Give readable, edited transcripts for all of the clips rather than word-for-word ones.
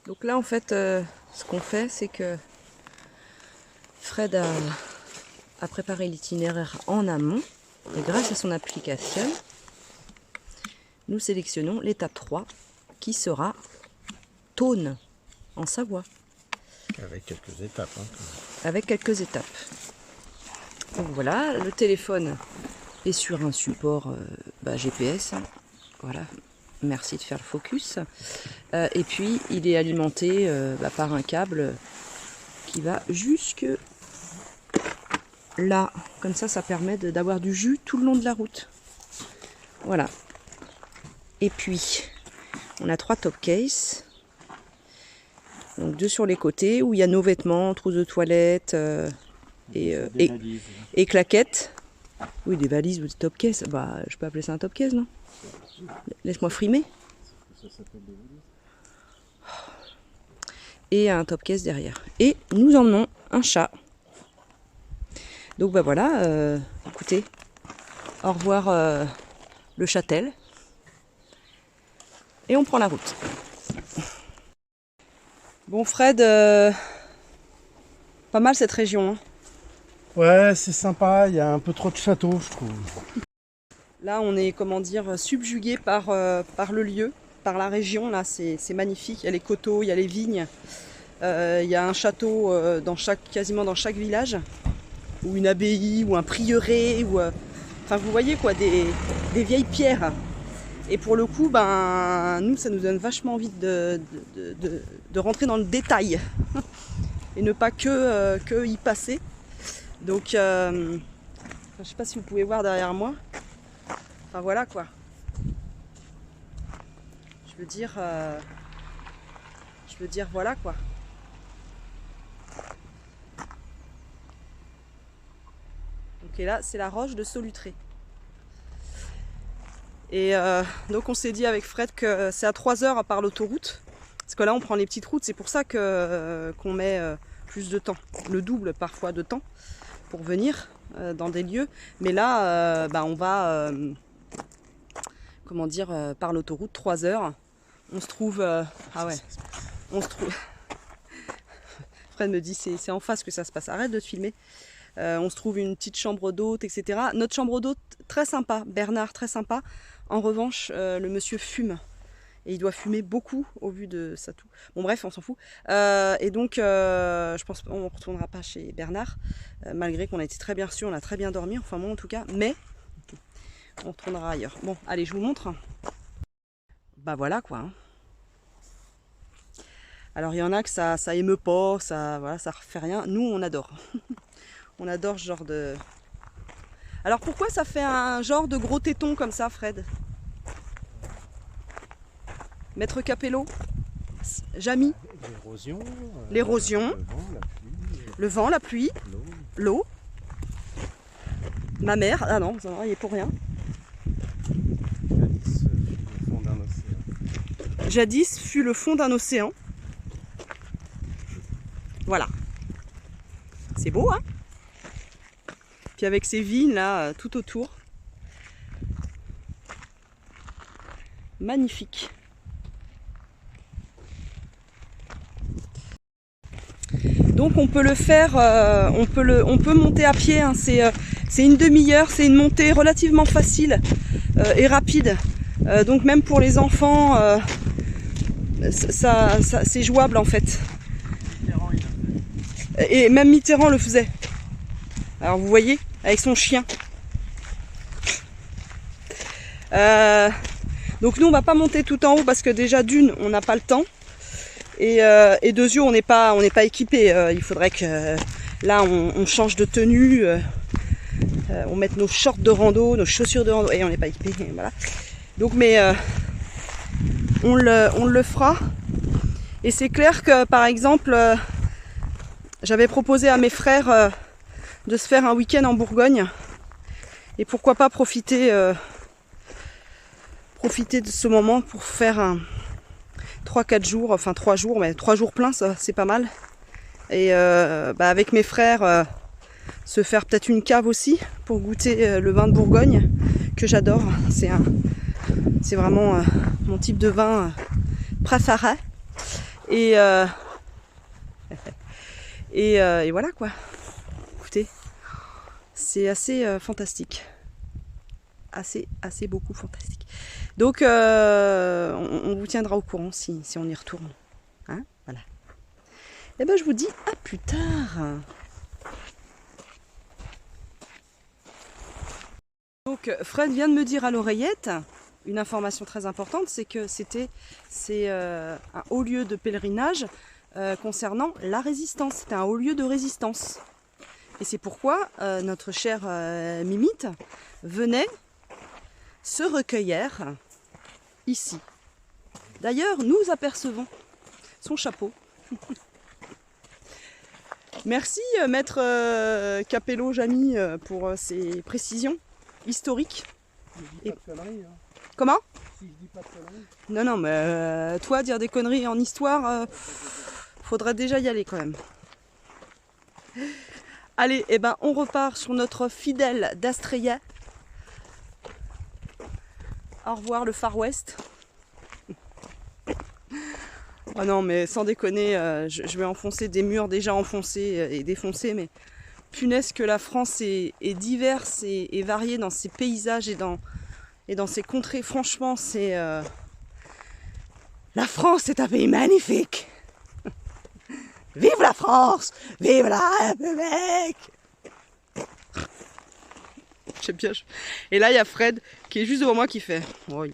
Donc là en fait ce qu'on fait c'est que Fred a préparé l'itinéraire en amont et grâce à son application nous sélectionnons l'étape 3 qui sera Thônes en Savoie. Avec quelques étapes. Hein. Avec quelques étapes. Donc voilà, le téléphone est sur un support GPS. Voilà, merci de faire le focus. Et puis il est alimenté par un câble qui va jusque là. Comme ça permet d'avoir du jus tout le long de la route. Voilà. Et puis, on a 3 top cases. Donc 2 sur les côtés où il y a nos vêtements, trousses de toilette et claquettes. Oui, des valises ou des top cases. Bah, je peux appeler ça un top case, non? Laisse-moi frimer. Et un top case derrière. Et nous emmenons un chat. Donc bah voilà, écoutez, au revoir le Châtel. Et on prend la route. Bon Fred, pas mal cette région. Hein. Ouais, c'est sympa, il y a un peu trop de châteaux, je trouve. Là, on est, comment dire, subjugué par le lieu, par la région. Là, c'est magnifique. Il y a les coteaux, il y a les vignes. Il y a un château quasiment dans chaque village. Ou une abbaye, ou un prieuré. Enfin, vous voyez quoi, des vieilles pierres. Et pour le coup, nous, ça nous donne vachement envie de rentrer dans le détail. Et ne pas que y passer. Donc, je sais pas si vous pouvez voir derrière moi. Enfin voilà quoi. Je veux dire voilà quoi. Donc et là c'est la roche de Solutré. Et donc on s'est dit avec Fred que c'est à 3 heures à part l'autoroute. Parce que là on prend les petites routes, c'est pour ça qu'on met plus de temps, le double parfois de temps pour venir dans des lieux. Mais là on va comment dire par l'autoroute 3 heures. On se trouve on se trouve Fred me dit c'est en face que ça se passe, arrête de te filmer. On se trouve une petite chambre d'hôte, etc. Notre chambre d'hôte très sympa, Bernard très sympa. En revanche le monsieur fume et il doit fumer beaucoup au vu de ça tout. Bon bref, on s'en fout. Et donc je pense qu'on ne retournera pas chez Bernard, malgré qu'on a été très bien reçus, on a très bien dormi, enfin moi en tout cas, mais on retournera ailleurs. Bon, allez, je vous montre. Bah voilà quoi. Hein. Alors il y en a que ça émeut pas, ça refait rien. Nous on adore. On adore ce genre de... Alors pourquoi ça fait un genre de gros téton comme ça, Fred? Maître Capello? Jamy? L'érosion. L'érosion. Le vent, la pluie. L'eau. Ma mère. Ah non, il est pour rien. Jadis fut le fond d'un océan. Voilà. C'est beau, hein? Puis avec ces vignes là, tout autour. Magnifique. Donc on peut le faire, on peut monter à pied, hein. C'est une demi-heure, c'est une montée relativement facile et rapide. Donc même pour les enfants, c'est jouable en fait. Et même Mitterrand le faisait. Alors vous voyez, avec son chien. Donc nous on va pas monter tout en haut parce que déjà d'une, on n'a pas le temps. Et de yeux, on n'est pas équipé. Il faudrait que là on change de tenue, on mette nos shorts de rando, nos chaussures de rando, et on n'est pas équipé. Voilà. Donc mais on le fera. Et c'est clair que par exemple, j'avais proposé à mes frères de se faire un week-end en Bourgogne. Et pourquoi pas profiter de ce moment pour faire 3-4 jours, enfin 3 jours, mais 3 jours pleins, ça c'est pas mal. Et avec mes frères, se faire peut-être une cave aussi pour goûter le vin de Bourgogne que j'adore. C'est vraiment mon type de vin préféré. Et, et voilà quoi. Écoutez, c'est assez fantastique. Assez beaucoup fantastique. Donc on vous tiendra au courant si on y retourne. Hein, voilà. Et ben je vous dis à plus tard. Donc Fred vient de me dire à l'oreillette une information très importante, c'est que c'est un haut lieu de pèlerinage concernant la résistance. C'était un haut lieu de résistance. Et c'est pourquoi notre chère Mimite venait se recueillir ici. D'ailleurs, nous apercevons son chapeau. Merci maître Capello Jamy pour ces précisions historiques. Et... Conneries, hein. Comment? Si je dis pas de conneries. Non, mais toi, dire des conneries en histoire, faudrait déjà y aller quand même. Allez, et ben, on repart sur notre fidèle d'Astreya. Au revoir le Far West. Oh non, mais sans déconner, je vais enfoncer des murs déjà enfoncés et défoncés, mais punaise que la France est diverse et variée dans ses paysages et dans ses contrées. Franchement, c'est... La France est un pays magnifique. Vive la France! Vive la République! J'aime bien. Et là, il y a Fred qui est juste devant moi qui fait... Oh,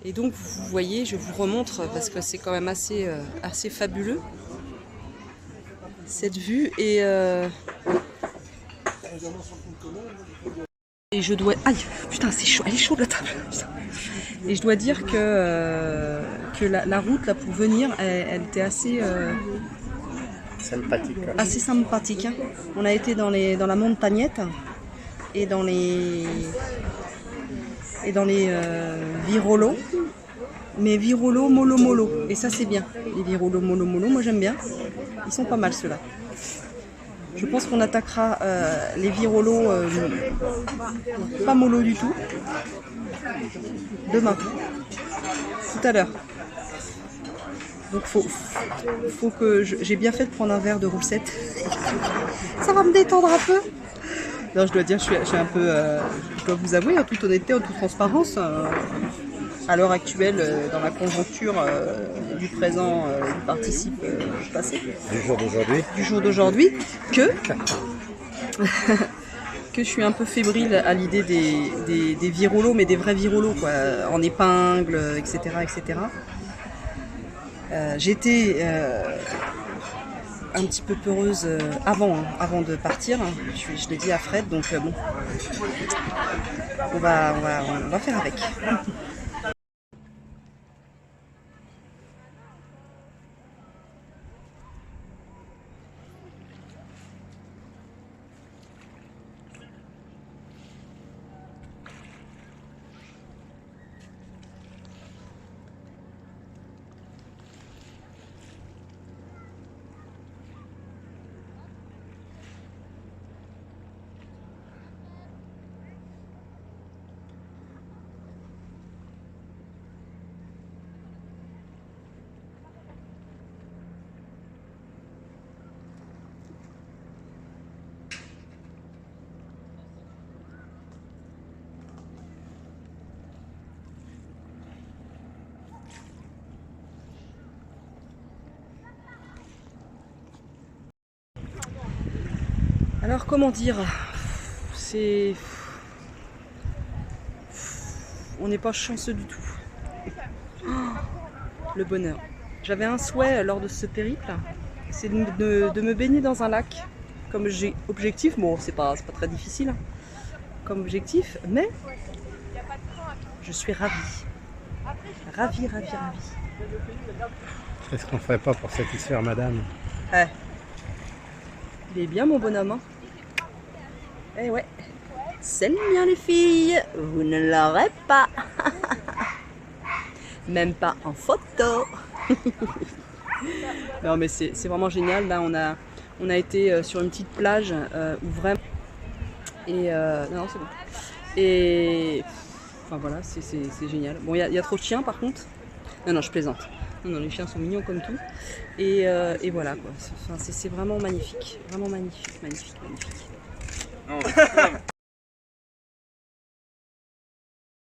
Et donc vous voyez, je vous remontre parce que c'est quand même assez fabuleux cette vue et je dois... Aïe, putain c'est chaud, elle est chaude la table. Et je dois dire que la route là pour venir, elle était assez sympathique. Assez sympathique. Hein. On a été dans la montagnette et dans les virolos. Mais virolo, molo, molo. Et ça c'est bien. Les virolo, molo, molo, moi j'aime bien. Ils sont pas mal ceux-là. Je pense qu'on attaquera les virolos pas mollo du tout. Demain. Tout à l'heure. Donc faut que j'ai bien fait de prendre un verre de roussette. Ça va me détendre un peu. Non, je dois dire, je suis un peu... je dois vous avouer, en toute honnêteté, en toute transparence, à l'heure actuelle, dans la conjoncture du présent, du participe du passé. Du jour d'aujourd'hui. Du jour d'aujourd'hui, que je suis un peu fébrile à l'idée des virolos, mais des vrais virolos, quoi, en épingle, etc. etc. J'étais un petit peu peureuse avant de partir. Je l'ai dit à Fred, donc bon, on va faire avec. Alors comment dire, on n'est pas chanceux du tout. Oh, le bonheur. J'avais un souhait lors de ce périple, c'est de me baigner dans un lac. Comme j'ai objectif, bon c'est pas très difficile hein, comme objectif, mais je suis ravie. Ravie. Qu'est-ce qu'on ferait pas pour satisfaire madame? Ouais. Il est bien mon bonhomme. Hein. Eh ouais. C'est le mien les filles, vous ne l'aurez pas. Même pas en photo. Non mais c'est vraiment génial. Là on a été sur une petite plage où vraiment... Et non c'est bon. Et enfin voilà, c'est génial. Bon il y a trop de chiens par contre. Non je plaisante. Non les chiens sont mignons comme tout. Et voilà quoi. Enfin, c'est vraiment magnifique. Vraiment magnifique.